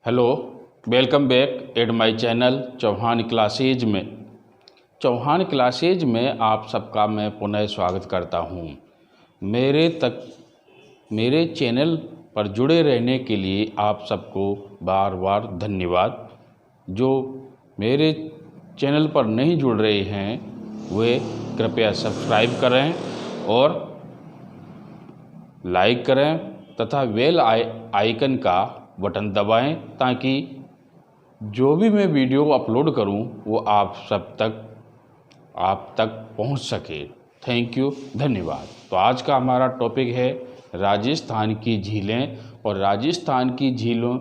Hello, welcome back at my channel Chauhan classes में आप सबका मैं पुनः स्वागत करता हूं। मेरे चैनल पर जुड़े रहने के लिए आप सबको बार बार धन्यवाद। जो मेरे चैनल पर नहीं जुड़ रहे हैं वे कृपया सब्सक्राइब करें और लाइक करें तथा बेल आइकन का बटन दबाएं ताकि जो भी मैं वीडियो अपलोड करूं वो आप तक पहुंच सके। थैंक यू, धन्यवाद। तो आज का हमारा टॉपिक है राजस्थान की झीलें, और राजस्थान की झीलों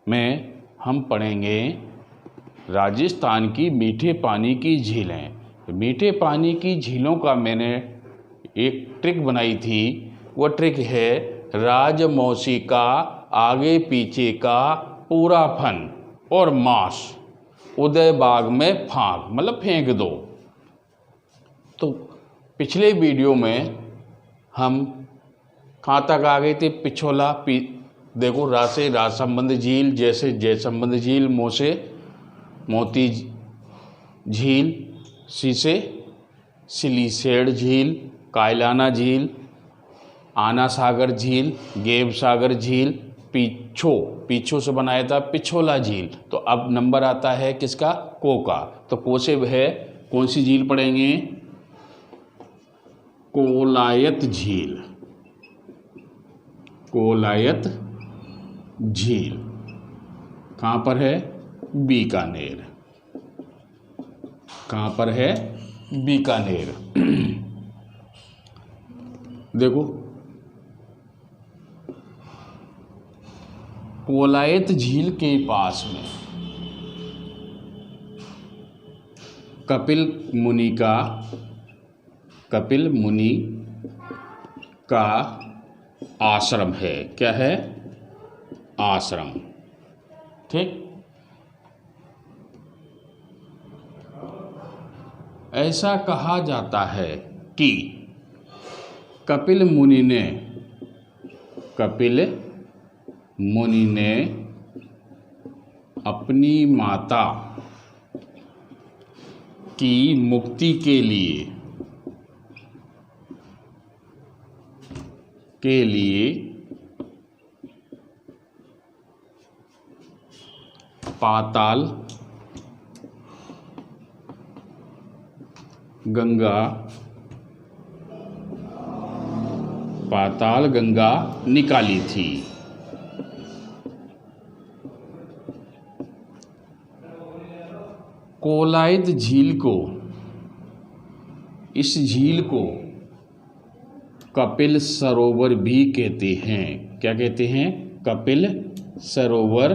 में हम पढ़ेंगे राजस्थान की मीठे पानी की झीलें। मीठे पानी की झीलों का मैंने एक ट्रिक बनाई थी। वो ट्रिक है राजमौसी का आगे पीछे का पूरा फन और मांस उदय बाग में फांक, मतलब फेंक दो। तो पिछले वीडियो में हम कहाँ तक आ गए थे? पिछोला देखो, रा से राजसंबंध झील, जैसे जयसंबंध झील, मोती झील, सी से सिलीसेड़ झील, कायलाना झील, आना सागर झील, गेब सागर झील, पीछो से बनाया था पिछोला झील। तो अब नंबर आता है किसका? को का। तो को से है कौन सी झील पढ़ेंगे? कोलायत झील। कोलायत झील कहाँ पर है? बीकानेर। कहाँ पर है? बीकानेर। देखो, कोलायत झील के पास में कपिल मुनि का आश्रम है। क्या है? आश्रम। ठीक। ऐसा कहा जाता है कि कपिल मुनि ने अपनी माता की मुक्ति के लिए पाताल गंगा निकाली थी। कोलायत इस झील को कपिल सरोवर भी कहते हैं। क्या कहते हैं? कपिल सरोवर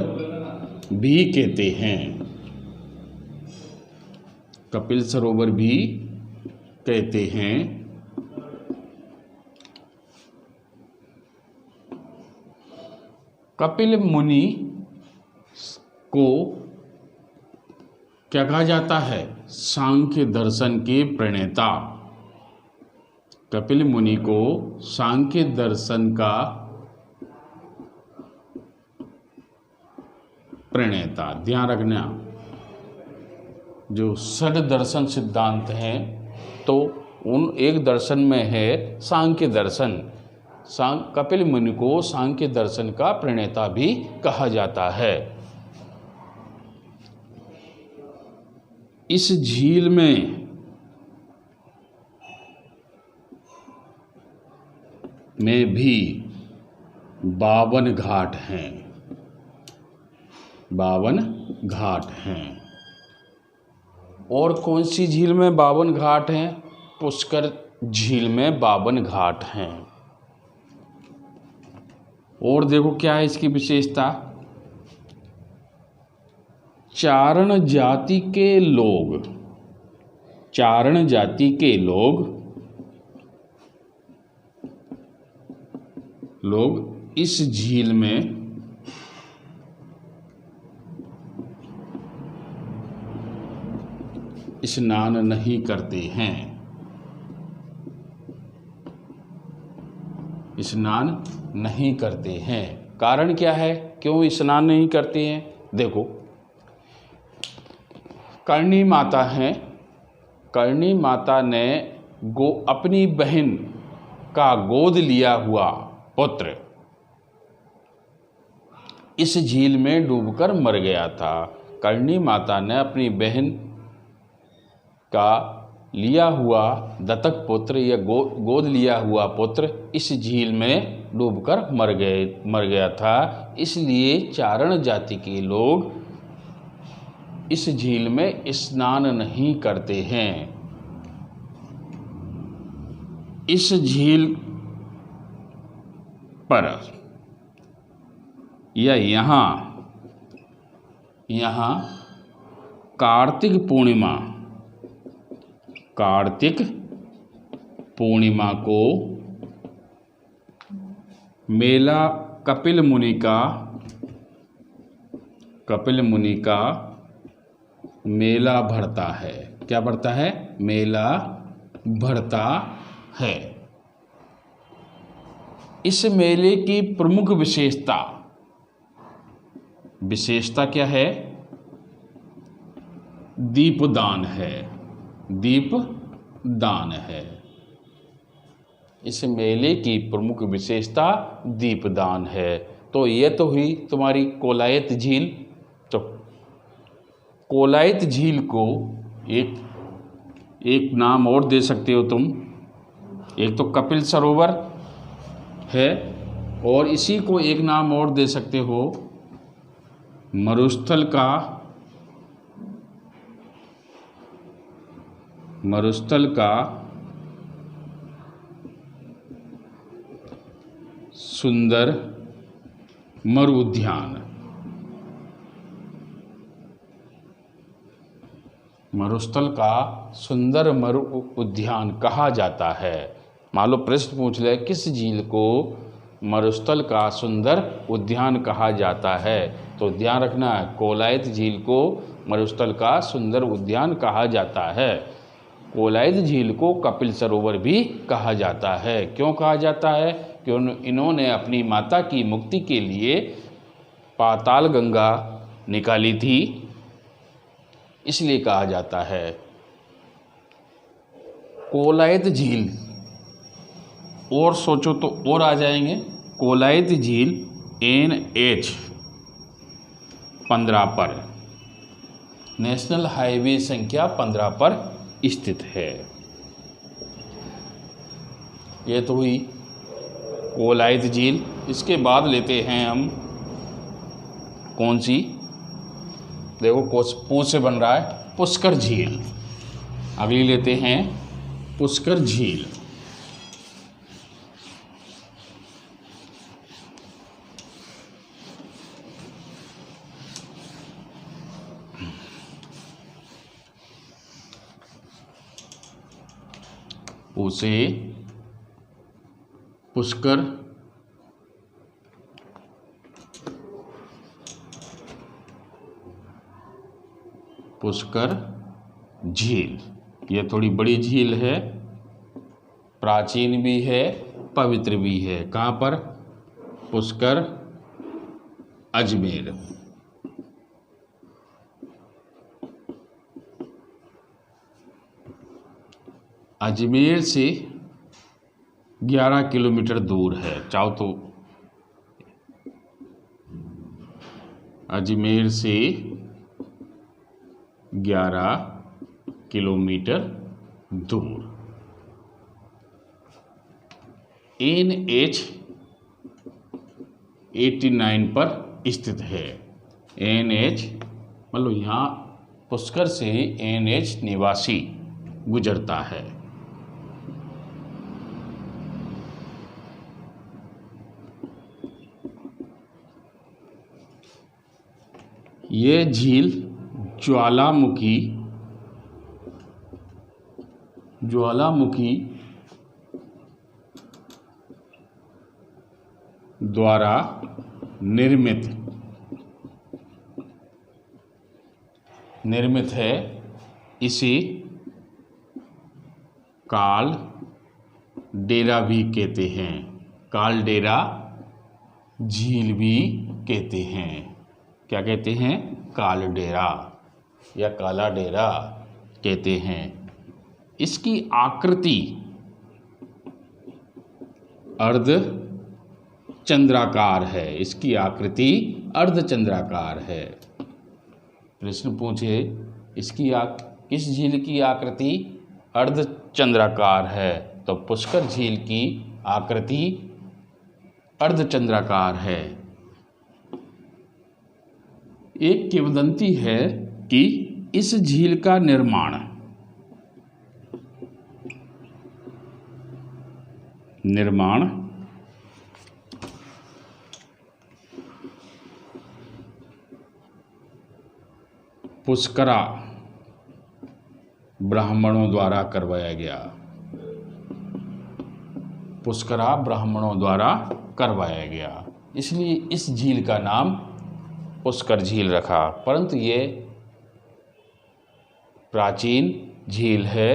भी कहते हैं। कपिल सरोवर भी कहते हैं। कपिल मुनि को क्या कहा जाता है? सांख्य दर्शन के प्रणेता। कपिल मुनि को सांख्य दर्शन का प्रणेता। ध्यान रखना, जो षड दर्शन सिद्धांत हैं तो उन एक दर्शन में है सांख्य दर्शन। कपिल मुनि को सांख्य दर्शन का प्रणेता भी कहा जाता है। इस झील में भी 52 घाट हैं। 52 घाट हैं। और कौन सी झील में 52 घाट हैं? पुष्कर झील में 52 घाट हैं। और देखो क्या है इसकी विशेषता? चारण जाति के लोग इस झील में स्नान नहीं करते हैं। स्नान नहीं करते हैं। कारण क्या है, क्यों स्नान नहीं करते हैं? देखो, करणी माता हैं, करणी माता ने अपनी बहन का गोद लिया हुआ पुत्र इस झील में डूबकर मर गया था। करणी माता ने अपनी बहन का लिया हुआ दत्तक पुत्र या गोद लिया हुआ पुत्र इस झील में डूबकर मर गया था। इसलिए चारण जाति के लोग इस झील में स्नान नहीं करते हैं। इस झील पर या यहाँ कार्तिक पूर्णिमा को मेला कपिल मुनि का मेला भरता है। क्या भरता है? मेला भरता है। इस मेले की प्रमुख विशेषता क्या है? दीपदान है। दीपदान है। इस मेले की प्रमुख विशेषता दीपदान है। तो यह तो हुई तुम्हारी कोलायत झील। तो कोलायत झील को एक नाम और दे सकते हो तुम। एक तो कपिल सरोवर है और इसी को एक नाम और दे सकते हो मरुस्थल का सुंदर मरु उद्यान। मरुस्थल का सुंदर मरु उद्यान कहा जाता है। मान लो प्रश्न पूछ ले, किस झील को मरुस्थल का सुंदर उद्यान कहा जाता है? तो ध्यान रखना है, कोलायत झील को मरुस्थल का सुंदर उद्यान कहा जाता है। कोलायत झील को कपिल सरोवर भी कहा जाता है। क्यों कहा जाता है? क्यों इन्होंने अपनी माता की मुक्ति के लिए पाताल गंगा निकाली थी, इसलिए कहा जाता है। कोलायत झील और सोचो तो और आ जाएंगे। कोलायत झील NH 15 पर, नेशनल हाईवे संख्या 15 पर स्थित है। यह तो हुई कोलायत झील। इसके बाद लेते हैं हम कौन सी? देखो पूछ से बन रहा है पुष्कर झील। अगली लेते हैं पुष्कर झील। उसे पुष्कर झील। यह थोड़ी बड़ी झील है, प्राचीन भी है, पवित्र भी है। कहाँ पर? पुष्कर, अजमेर। अजमेर से 11 किलोमीटर दूर है। चाहो तो अजमेर से 11 किलोमीटर दूर NH 89 पर स्थित है। NH मतलब यहाँ पुष्कर से NH 89 गुजरता है। ये झील ज्वालामुखी द्वारा निर्मित है। इसे काल डेरा भी कहते हैं। काल डेरा झील भी कहते हैं। क्या कहते हैं? कालडेरा या काला डेरा कहते हैं। इसकी आकृति अर्ध चंद्राकार है। इसकी आकृति अर्धचंद्राकार है। प्रश्न पूछे किस झील की आकृति अर्धचंद्राकार है? तो पुष्कर झील की आकृति अर्धचंद्राकार है। एक किंवदंती है कि इस झील का निर्माण पुष्करा ब्राह्मणों द्वारा करवाया गया। पुष्करा ब्राह्मणों द्वारा करवाया गया, इसलिए इस झील का नाम पुष्कर झील रखा। परंतु ये प्राचीन झील है,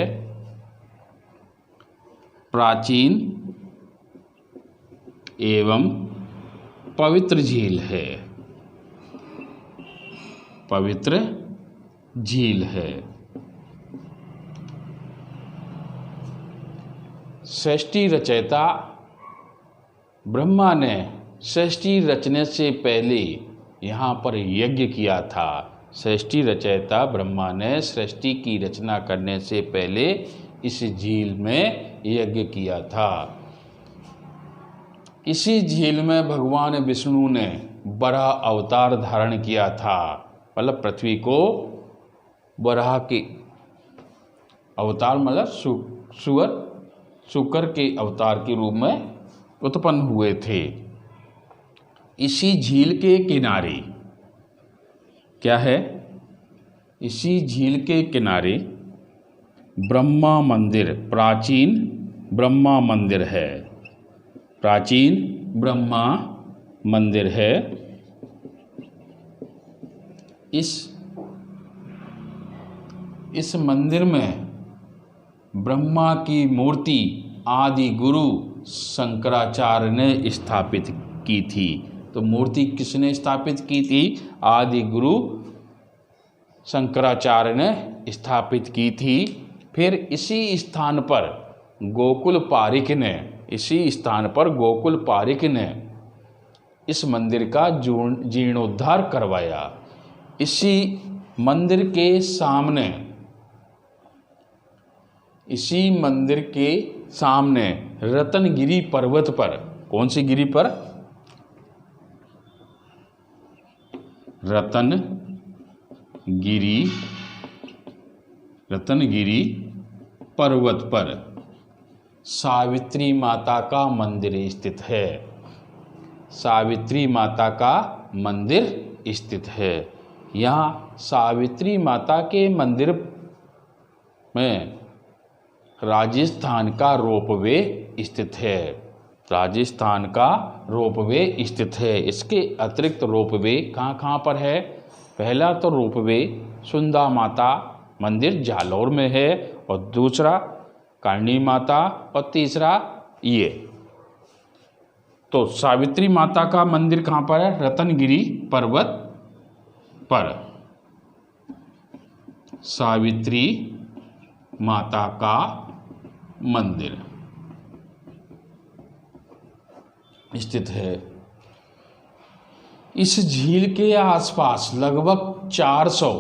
प्राचीन एवं पवित्र झील है। पवित्र झील है। सृष्टि रचयिता ब्रह्मा ने सृष्टि रचने से पहले यहाँ पर यज्ञ किया था। सृष्टि रचयिता ब्रह्मा ने सृष्टि की रचना करने से पहले इस झील में यज्ञ किया था। इसी झील में भगवान विष्णु ने बराह अवतार धारण किया था। मतलब पृथ्वी को बराह के अवतार मतलब शुकर के अवतार के रूप में उत्पन्न हुए थे। इसी झील के किनारे क्या है? इसी झील के किनारे ब्रह्मा मंदिर, प्राचीन ब्रह्मा मंदिर है। प्राचीन ब्रह्मा मंदिर है। इस मंदिर में ब्रह्मा की मूर्ति आदि गुरु शंकराचार्य ने स्थापित की थी। तो मूर्ति किसने स्थापित की थी? आदि गुरु शंकराचार्य ने स्थापित की थी। फिर इसी स्थान पर गोकुल पारिक ने इस मंदिर का जीर्णोद्धार करवाया। इसी मंदिर के सामने रत्नगिरी पर्वत पर, कौन सी गिरी पर? रत्नगिरी पर्वत पर सावित्री माता का मंदिर स्थित है। सावित्री माता का मंदिर स्थित है। यहाँ सावित्री माता के मंदिर में राजस्थान का रोपवे स्थित है। राजस्थान का रोपवे स्थित है। इसके अतिरिक्त रोपवे कहाँ पर है? पहला तो रोपवे सुंदा माता मंदिर जालौर में है, और दूसरा करणी माता, और तीसरा ये। तो सावित्री माता का मंदिर कहाँ पर है? रत्नगिरी पर्वत पर सावित्री माता का मंदिर स्थित है। इस झील के आसपास लगभग 400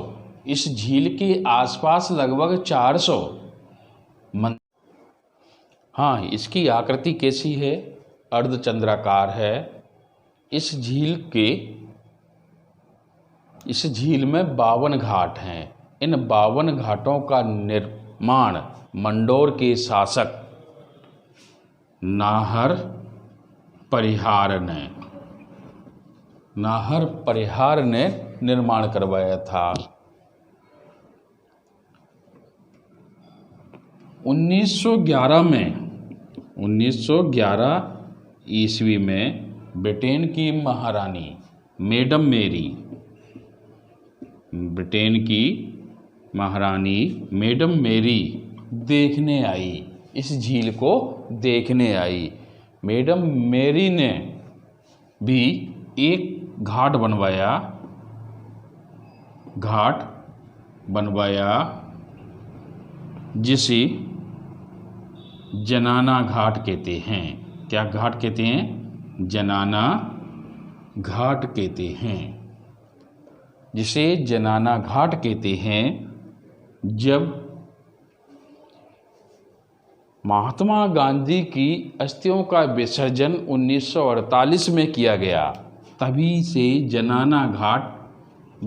मंदिर। हाँ, इसकी आकृति कैसी है? अर्धचंद्राकार है। इस झील में 52 घाट हैं। इन 52 घाटों का निर्माण मंडोर के शासक नाहर परिहार ने निर्माण करवाया था। 1911 ईस्वी में ब्रिटेन की महारानी मैडम मेरी देखने आई। इस झील को देखने आई। मैडम मेरी ने भी एक घाट बनवाया जिसे जनाना घाट कहते हैं। क्या घाट कहते हैं? जनाना घाट कहते हैं, जिसे जनाना घाट कहते हैं। जब महात्मा गांधी की अस्थियों का विसर्जन 1948 में किया गया, तभी से जनाना घाट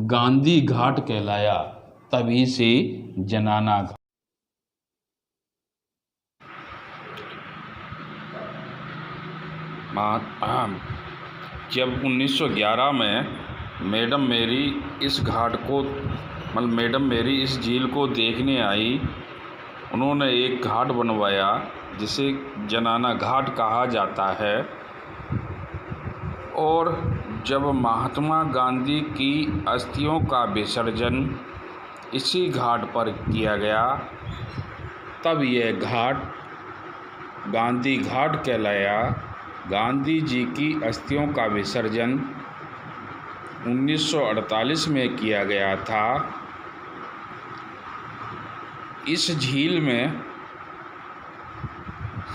गांधी घाट कहलाया। तभी से जनाना घाट। जब 1911 में मैडम मेरी इस झील को देखने आई, उन्होंने एक घाट बनवाया जिसे जनाना घाट कहा जाता है। और जब महात्मा गांधी की अस्थियों का विसर्जन इसी घाट पर किया गया, तब यह घाट गांधी घाट कहलाया। गांधी जी की अस्थियों का विसर्जन 1948 में किया गया था। इस झील में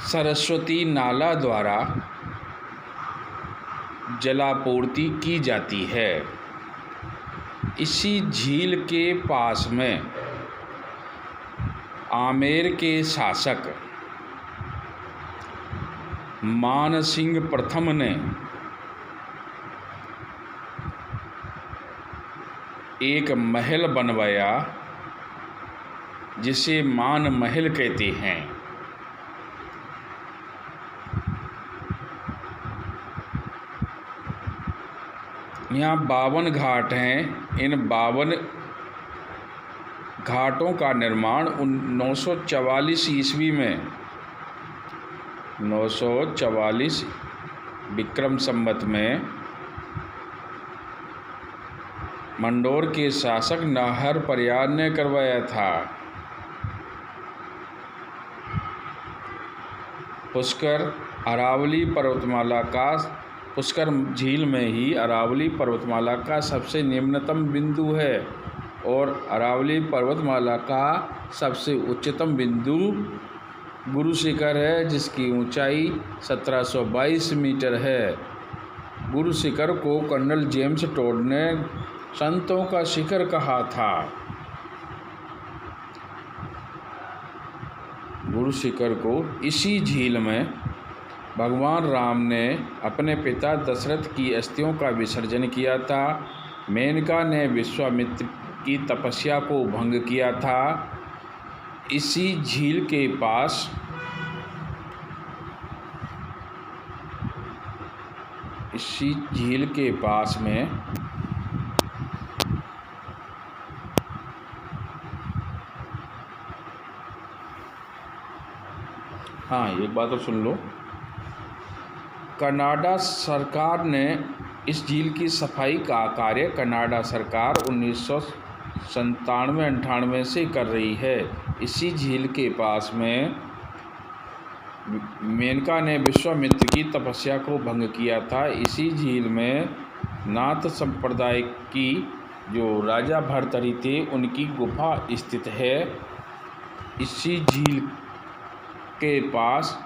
सरस्वती नाला द्वारा जलापूर्ति की जाती है। इसी झील के पास में आमेर के शासक मान सिंह प्रथम ने एक महल बनवाया जिसे मान महल कहते हैं। यहाँ 52 घाट हैं। इन 52 घाटों का निर्माण 944 ईस्वी में 944 विक्रम संवत में मंडोर के शासक नाहर प्रयाग ने करवाया था। पुष्कर झील में ही अरावली पर्वतमाला का सबसे निम्नतम बिंदु है और अरावली पर्वतमाला का सबसे उच्चतम बिंदु गुरु शिखर है, जिसकी ऊंचाई 1722 मीटर है। गुरु शिखर को कर्नल जेम्स टोड ने संतों का शिखर कहा था। गुरु शिखर को इसी झील में भगवान राम ने अपने पिता दशरथ की अस्थियों का विसर्जन किया था। मेनका ने विश्वामित्र की तपस्या को भंग किया था। इसी झील के पास में एक बात और सुन लो। कनाडा सरकार ने इस झील की सफाई का कार्य कनाडा सरकार 1997-98 से कर रही है। इसी झील के पास में मेनका ने विश्वामित्र की तपस्या को भंग किया था। इसी झील में नाथ संप्रदाय की जो राजा भर्तृहरि थे, उनकी गुफा स्थित है। इसी झील के पास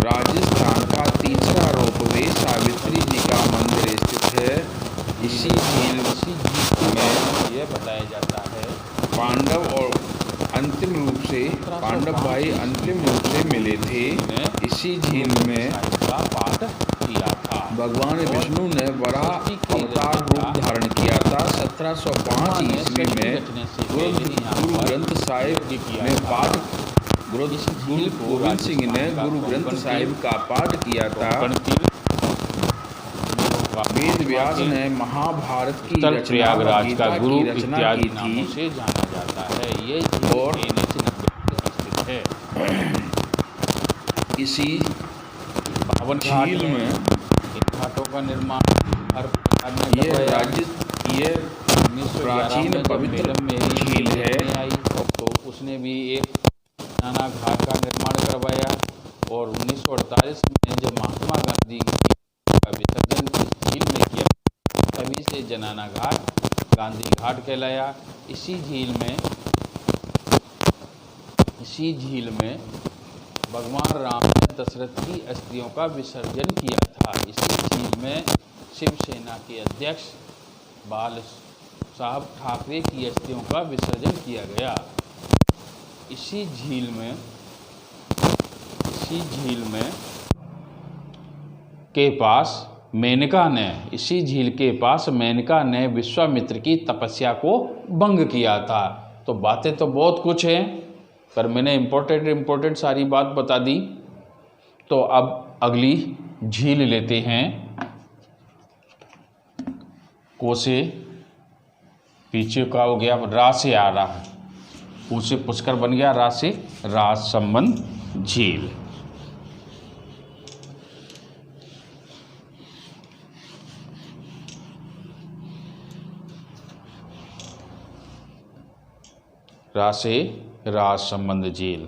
राजस्थान का तीसरा रोपवे सावित्री जी का मंदिर स्थित है। इसी झील में यह बताया जाता है पांडव भाई अंतिम रूप से मिले थे। इसी झील में पाठ किया था। भगवान विष्णु ने वराह अवतार रूप धारण किया था। 1705 ईस्वी में गुरु ग्रंथ साहिब में पाठ गुरु गोविंद सिंह ने गुरु ग्रंथ साहिब का पाठ किया था। वेद व्यास ने महाभारत की प्रयागराज का गुरु रचना इत्यादि की नामों थी से जाना जाता है। ये और स्थित है। इसी 52 घाट झील में इन घाटों का निर्माण हर प्रकार ने ये प्राचीन पवित्र झील है। आई तो उसने भी एक नाना घाट का निर्माण करवाया। और 1948 में जब महात्मा गांधी का घाट कहलाया। इसी झील में भगवान राम ने दशरथ की अस्थियों का विसर्जन किया था। इसी झील में शिवसेना के अध्यक्ष बाल साहब ठाकरे की अस्थियों का विसर्जन किया गया। इसी झील में के पास मेनका ने विश्वामित्र की तपस्या को भंग किया था। तो बातें तो बहुत कुछ हैं, पर मैंने इम्पोर्टेंट सारी बात बता दी। तो अब अगली झील लेते हैं। को से पीछे का हो गया, रा से आ रहा है, पू से पुष्कर बन गया, रा से राजसमंद झील। रा से राजसमंद झील।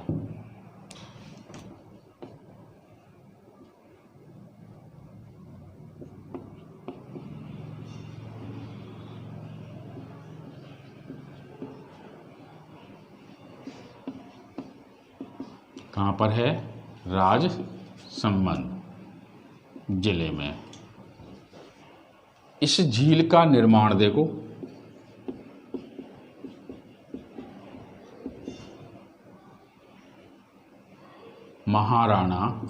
कहाँ पर है? राजसमंद जिले में। इस झील का निर्माण देखो, महाराणा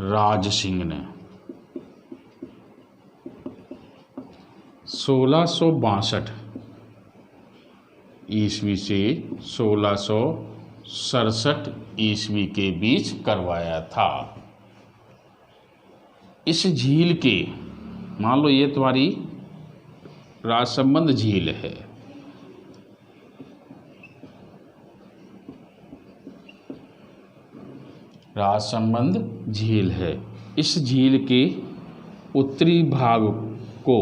राज सिंह ने 1662 ईस्वी से 1667 ईस्वी के बीच करवाया था। इस झील के, मान लो ये तुम्हारी राजसमंद झील है, राजसमंद झील है। इस झील के उत्तरी भाग को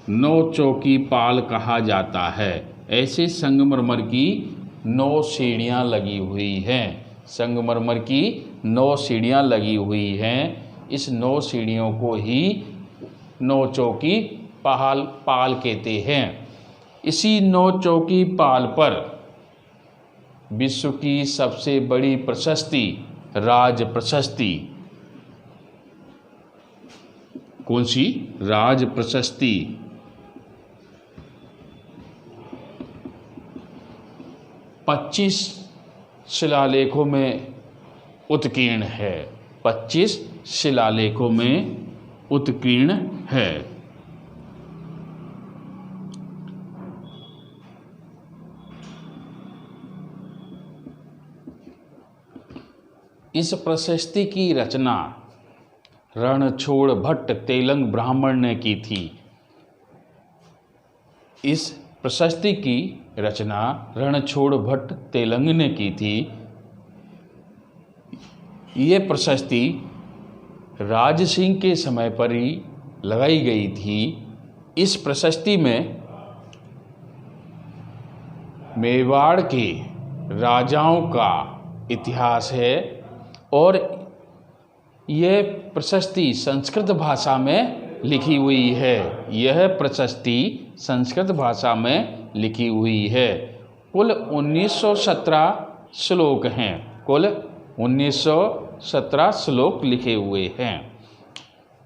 नौचौकी पाल कहा जाता है। ऐसे संगमरमर की 9 सीढ़ियाँ लगी हुई हैं। संगमरमर की 9 सीढ़ियाँ लगी हुई हैं। इस 9 सीढ़ियों को ही नौचौकी पाल कहते हैं। इसी नौचौकी पाल पर विश्व की सबसे बड़ी प्रशस्ति, राज प्रशस्ति, कौन सी? राज प्रशस्ति 25 शिलालेखों में उत्कीर्ण है। 25 शिलालेखों में उत्कीर्ण है। इस प्रशस्ति की रचना रणछोड़ भट्ट तेलंग ब्राह्मण ने की थी। इस प्रशस्ति की रचना रणछोड़ भट्ट तेलंग ने की थी। ये प्रशस्ति राज सिंह के समय पर ही लगाई गई थी। इस प्रशस्ति में मेवाड़ के राजाओं का इतिहास है और यह प्रशस्ति संस्कृत भाषा में लिखी हुई है। यह प्रशस्ति संस्कृत भाषा में लिखी हुई है। कुल 1917 श्लोक हैं। कुल 1917 श्लोक लिखे हुए हैं।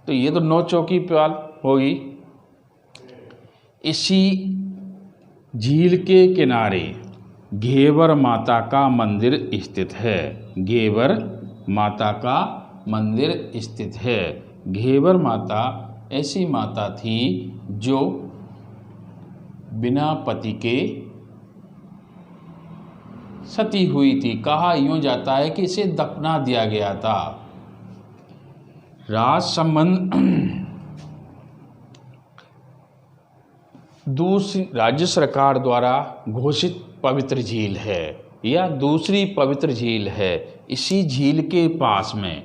तो ये तो नौचौकी पाल होगी। इसी झील के किनारे घेवर माता का मंदिर स्थित है। घेवर माता का मंदिर स्थित है। घेवर माता ऐसी माता थी जो बिना पति के सती हुई थी। कहा यूं जाता है कि इसे दफना दिया गया था। राजसमंद दूसरी राज्य सरकार द्वारा घोषित पवित्र झील है या दूसरी पवित्र झील है। इसी झील के पास में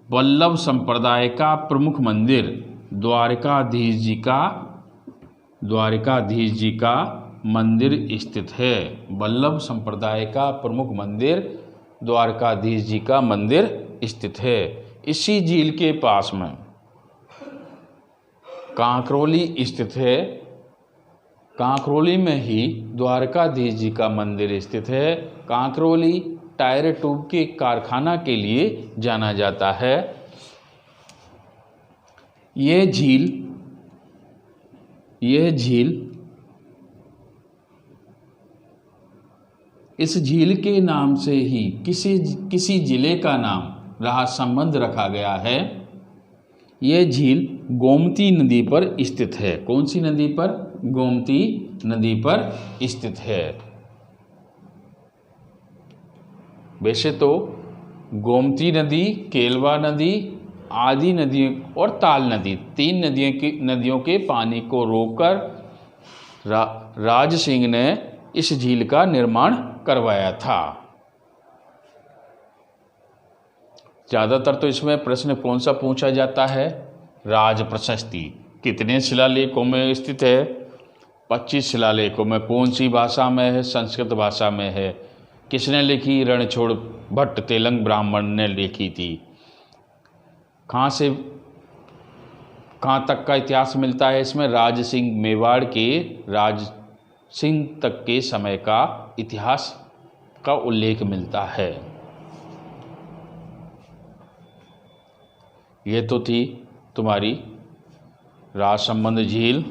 वल्लभ संप्रदाय का प्रमुख मंदिर द्वारिकाधीश जी का मंदिर स्थित है। वल्लभ संप्रदाय का प्रमुख मंदिर द्वारकाधीश जी का मंदिर स्थित है। इसी झील के पास में कांकरोली स्थित है। कांकरोली में ही द्वारकाधीश जी का मंदिर स्थित है। कांकरोली टायर ट्यूब के कारखाना के लिए जाना जाता है। यह झील इस झील के नाम से ही किसी जिले का नाम रहा संबंध रखा गया है। यह झील गोमती नदी पर स्थित है। कौन सी नदी पर? गोमती नदी पर स्थित है। वैसे तो गोमती नदी, केलवा नदी, आदि नदियों और ताल नदी, 3 नदियों के पानी को रोककर राज सिंह ने इस झील का निर्माण करवाया था। ज़्यादातर तो इसमें प्रश्न कौन सा पूछा जाता है? राज प्रशस्ति कितने शिलालेखों में स्थित है? 25 शिलालेखों में। कौन सी भाषा में है? संस्कृत भाषा में है। किसने लिखी? रणछोड़ भट्ट तेलंग ब्राह्मण ने लिखी थी। कहाँ से कहाँ तक का इतिहास मिलता है इसमें? राज सिंह, मेवाड़ के राज सिंह तक के समय का इतिहास का उल्लेख मिलता है। ये तो थी तुम्हारी राजसमंद झील।